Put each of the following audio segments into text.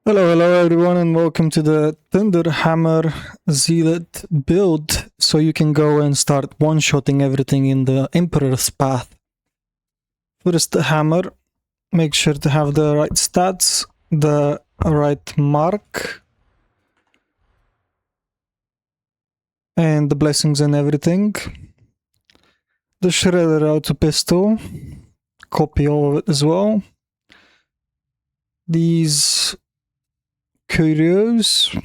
Hello everyone, and welcome to the Thunderhammer Zealot build, so you can go and start one-shotting everything in the Emperor's path. First, the hammer. Make sure to have the right stats, the right mark, and the blessings and everything. The Shredder auto pistol. Copy all of it as well. These curios.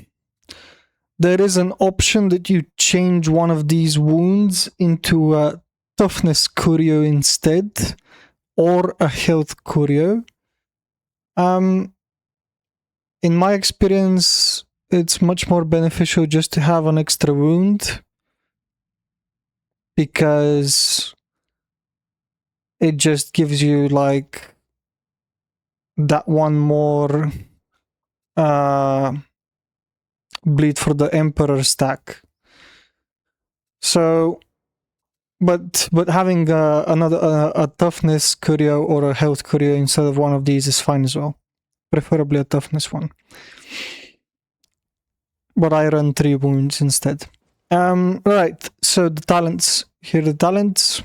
There is an option that you change one of these wounds into a toughness curio instead, or a health curio. In my experience, it's much more beneficial just to have an extra wound, because it just gives you like that one more bleed for the Emperor stack. So, but having a toughness curio or a health curio instead of one of these is fine as well. Preferably a toughness one. But I run 3 wounds instead. Right, so the talents. Here are the talents.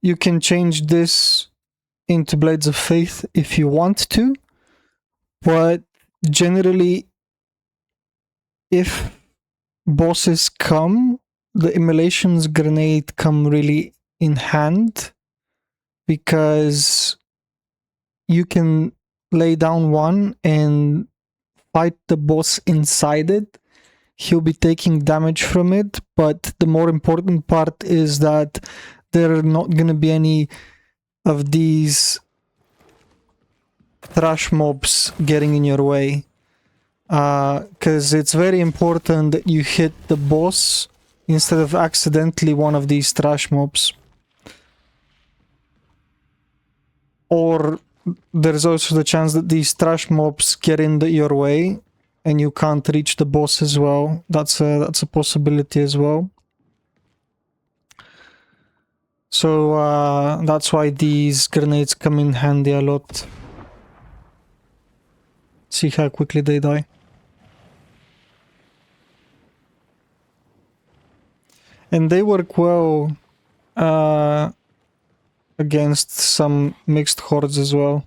You can change this into Blades of Faith if you want to, but generally, if bosses come, the Immolations Grenade come really in hand, because you can lay down one and fight the boss inside it. He'll be taking damage from it, but the more important part is that there are not going to be any of these trash mobs getting in your way. Because it's very important that you hit the boss instead of accidentally one of these trash mobs. Or there's also the chance that these trash mobs get in your way and you can't reach the boss as well. That's a possibility as well. So that's why these grenades come in handy a lot. See how quickly they die. And they work well against some mixed hordes as well.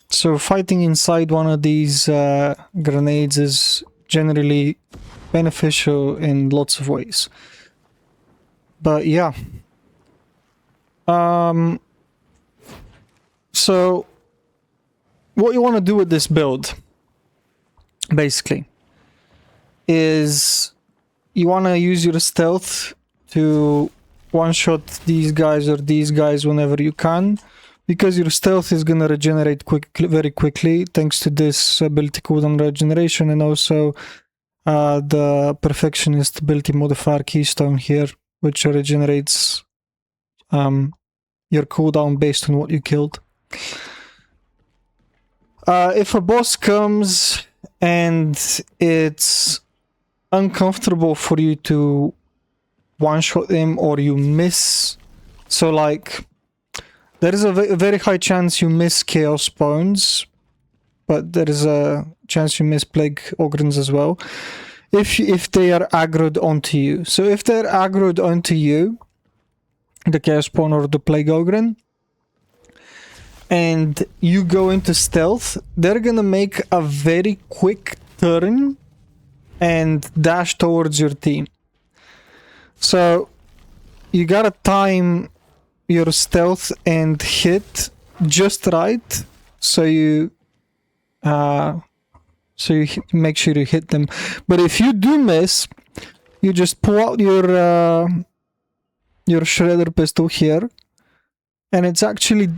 So fighting inside one of these grenades is generally beneficial in lots of ways. But yeah. So what you want to do with this build, basically, is you want to use your stealth to one-shot these guys or these guys whenever you can, because your stealth is going to regenerate very quickly thanks to this ability cooldown regeneration, and also the Perfectionist ability modifier keystone here, which regenerates your cooldown based on what you killed. If a boss comes and it's uncomfortable for you to one-shot him, or you miss, so like there is a very high chance you miss Chaos Spawns, but there is a chance you miss Plague Ogrins as well, if they are aggroed onto you. So if they're aggroed onto you, the Chaos Spawn or the Plague Ogrin, and you go into stealth, they're gonna make a very quick turn and dash towards your team. So you gotta time your stealth and hit just right, so you make sure you hit them. But if you do miss, you just pull out your Shredder pistol here, and it's actually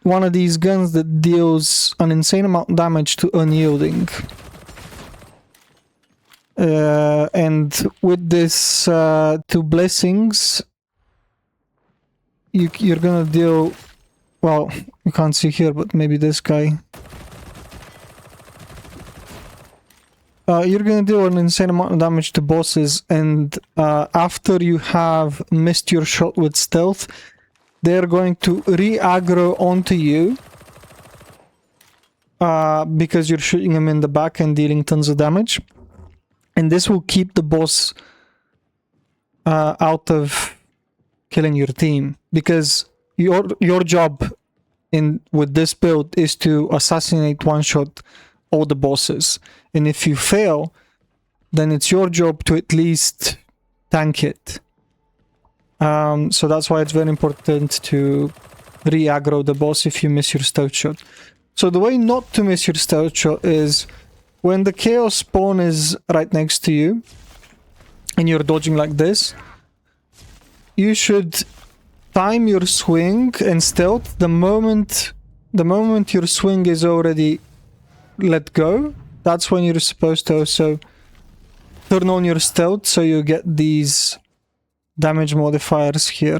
one of these guns that deals an insane amount of damage to unyielding. And with this 2 blessings, you're gonna deal, well, you can't see here, but maybe this guy. You're gonna do an insane amount of damage to bosses, and after you have missed your shot with stealth, they're going to re-aggro onto you because you're shooting them in the back and dealing tons of damage. And this will keep the boss out of killing your team, because your job with this build is to assassinate one-shot all the bosses, and if you fail, then it's your job to at least tank it. So that's why it's very important to re-aggro the boss if you miss your stealth shot. So the way not to miss your stealth shot is when the chaos spawn is right next to you and you're dodging like this, you should time your swing and stealth the moment your swing is already let go. That's when you're supposed to also turn on your stealth, so you get these damage modifiers here.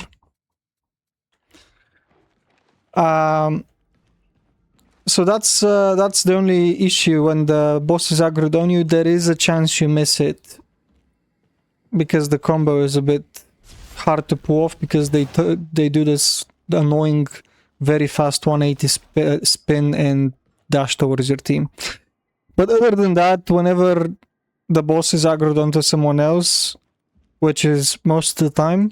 So that's the only issue. When the boss is aggroed on you, there is a chance you miss it, because the combo is a bit hard to pull off, because they do this annoying very fast 180 spin and dash towards your team. But other than that, whenever the boss is aggroed onto someone else, which is most of the time,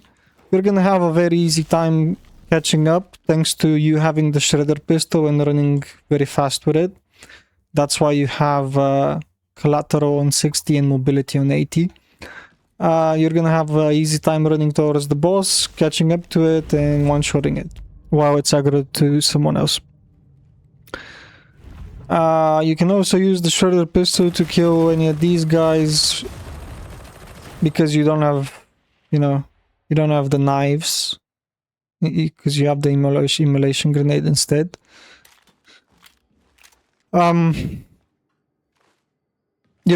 you're gonna have a very easy time catching up, thanks to you having the shredder pistol and running very fast with it. That's why you have collateral on 60 and mobility on 80. You're gonna have an easy time running towards the boss, catching up to it, and one-shotting it while it's aggroed to someone else. You can also use the shredder pistol to kill any of these guys, because you don't have, you don't have the knives, because you have the immolation grenade instead. You're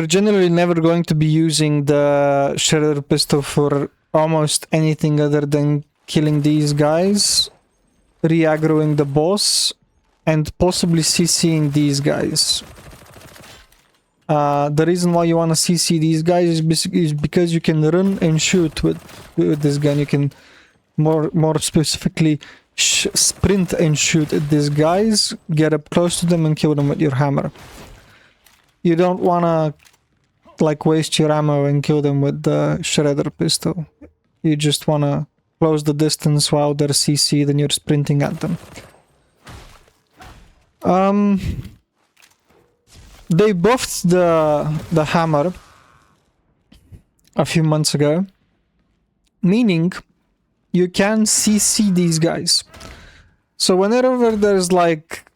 generally never going to be using the shredder pistol for almost anything other than killing these guys, re-aggroing the boss, and possibly CCing these guys. The reason why you want to CC these guys is because you can run and shoot with this gun. You can more specifically sprint and shoot at these guys, get up close to them and kill them with your hammer. You don't want to like waste your ammo and kill them with the shredder pistol. You just want to close the distance while they're CC'd and you're sprinting at them. They buffed the hammer a few months ago, meaning you can CC these guys. So whenever there's like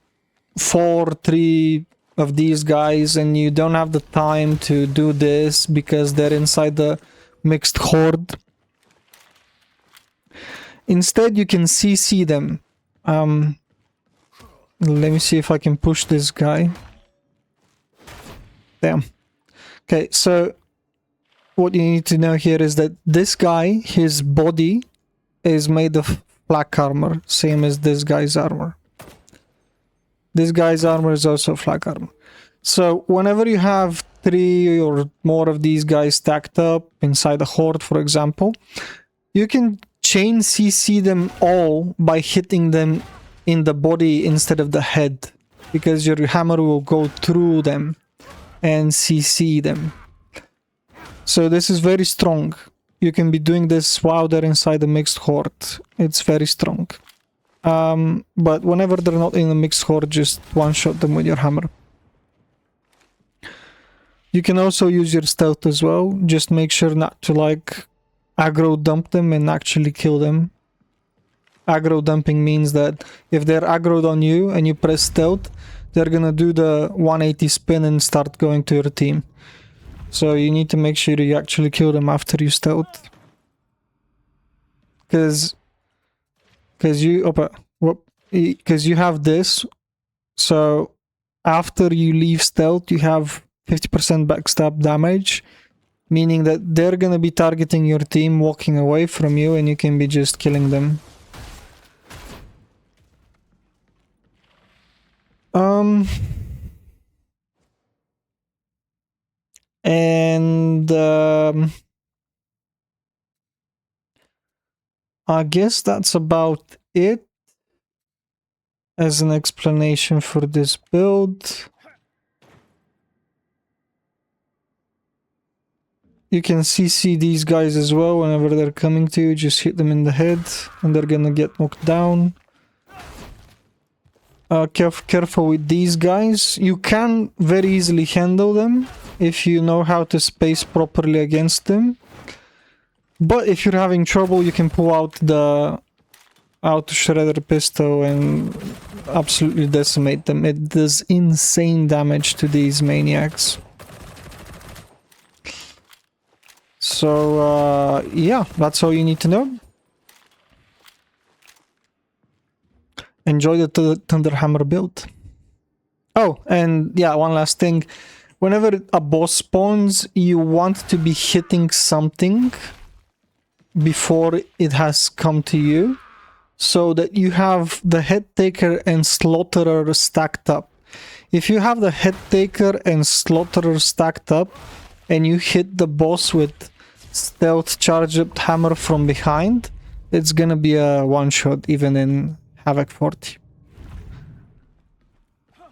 3 of these guys and you don't have the time to do this because they're inside the mixed horde, instead you can CC them. Let me see if I can push this guy. Damn. Okay, so what you need to know here is that this guy, his body is made of flak armor, same as this guy's armor. This guy's armor is also flak armor. So whenever you have 3 or more of these guys stacked up inside a horde, for example, you can chain CC them all by hitting them in the body instead of the head, because your hammer will go through them and CC them. So this is very strong. You can be doing this while they're inside the mixed horde. It's very strong. But whenever they're not in the mixed horde, just one-shot them with your hammer. You can also use your stealth as well. Just make sure not to like aggro dump them and actually kill them. Aggro dumping means that if they're aggroed on you and you press stealth, they're gonna do the 180 spin and start going to your team. So you need to make sure you actually kill them after you stealth. Because you have this, so after you leave stealth, you have 50% backstab damage, meaning that they're gonna be targeting your team, walking away from you, and you can be just killing them. And I guess that's about it as an explanation for this build. You can CC these guys as well whenever they're coming to you. Just hit them in the head and they're gonna get knocked down. Careful with these guys. You can very easily handle them if you know how to space properly against them. But if you're having trouble, you can pull out the auto shredder pistol and absolutely decimate them. It does insane damage to these maniacs. So yeah, that's all you need to know. Enjoy the Thunderhammer build. Oh, and yeah, one last thing. Whenever a boss spawns, you want to be hitting something before it has come to you, so that you have the head taker and slaughterer stacked up. If you have the head taker and slaughterer stacked up, and you hit the boss with stealth charge up hammer from behind, it's gonna be a one-shot even in Havoc 40.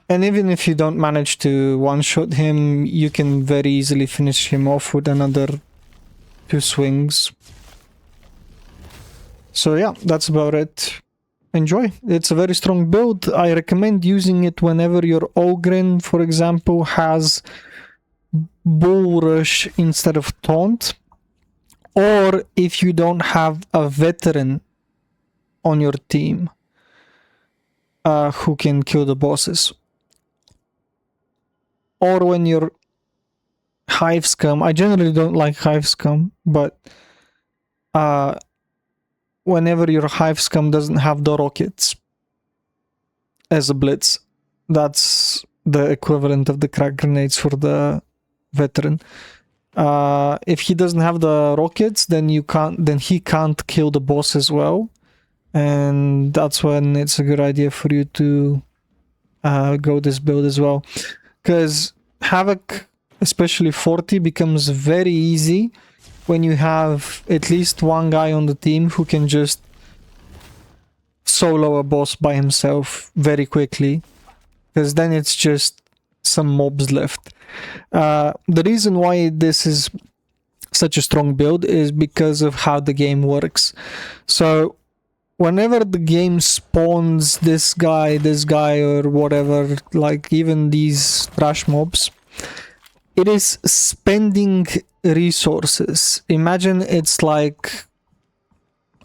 And even if you don't manage to one-shot him, you can very easily finish him off with another 2 swings. So yeah, that's about it. Enjoy. It's a very strong build. I recommend using it whenever your Ogren, for example, has Bull Rush instead of Taunt. Or if you don't have a veteran on your team who can kill the bosses. Or when you're Hive Scum. I generally don't like Hive Scum, but whenever your Hive Scum doesn't have the rockets as a blitz, that's the equivalent of the crack grenades for the veteran. If he doesn't have the rockets, then he can't kill the boss as well, and that's when it's a good idea for you to go this build as well, because Havoc, especially 40, becomes very easy when you have at least one guy on the team who can just solo a boss by himself very quickly, because then it's just some mobs left. The reason why this is such a strong build is because of how the game works. So whenever the game spawns this guy or whatever, like even these trash mobs, it is spending resources. Imagine it's like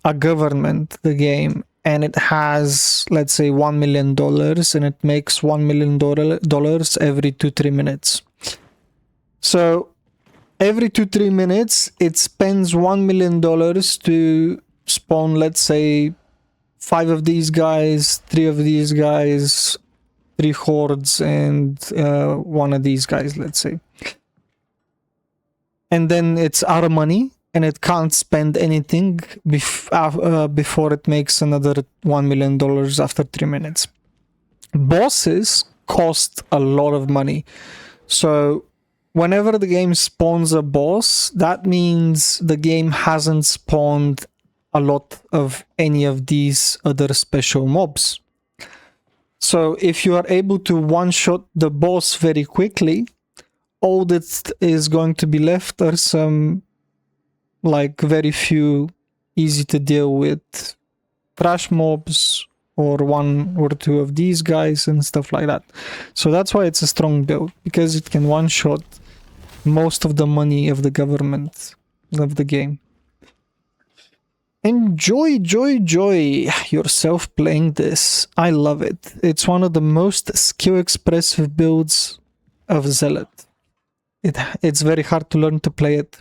a government, the game, and it has, let's say, $1 million, and it makes $1 million every 2-3 minutes. So every 2-3 minutes, it spends $1 million to spawn, let's say, 5 of these guys, 3 of these guys, 3 hordes, and 1 of these guys, let's say. And then it's out of money, and it can't spend anything before it makes another $1 million after 3 minutes. Bosses cost a lot of money. So whenever the game spawns a boss, that means the game hasn't spawned a lot of any of these other special mobs. So if you are able to one-shot the boss very quickly, all that is going to be left are some, like, very few easy to deal with trash mobs, or 1 or 2 of these guys and stuff like that. So that's why it's a strong build, because it can one-shot most of the money of the government of the game. Enjoy yourself playing this. I love it. It's one of the most skill expressive builds of Zealot. It's very hard to learn to play it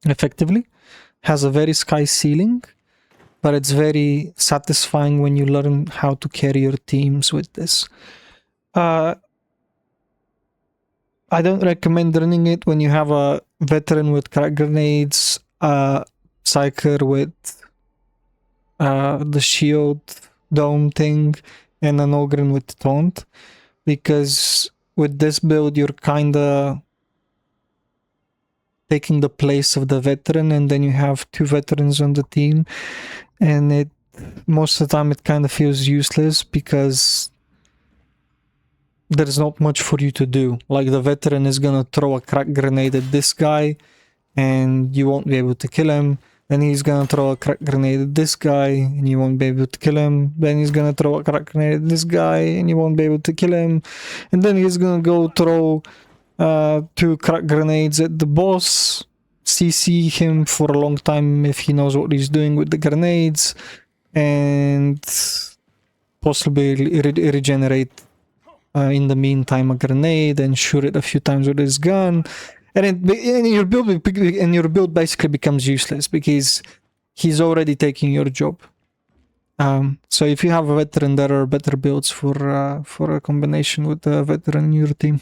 effectively. Has a very sky ceiling, but it's very satisfying when you learn how to carry your teams with this. I don't recommend running it when you have a veteran with crack grenades, psyker with the shield dome thing, and an ogre with taunt, because with this build you're kinda taking the place of the veteran, and then you have 2 veterans on the team, and it most of the time it kind of feels useless because there's not much for you to do. Like, the veteran is gonna throw a crack grenade at this guy and you won't be able to kill him. Then he's gonna throw a crack grenade at this guy and you won't be able to kill him. Then he's gonna throw a crack grenade at this guy and you won't be able to kill him. And then he's gonna go throw 2 crack grenades at the boss, CC him for a long time if he knows what he's doing with the grenades, and possibly regenerate in the meantime a grenade and shoot it a few times with his gun. And your build basically becomes useless because he's already taking your job. So if you have a veteran, there are better builds for a combination with a veteran in your team.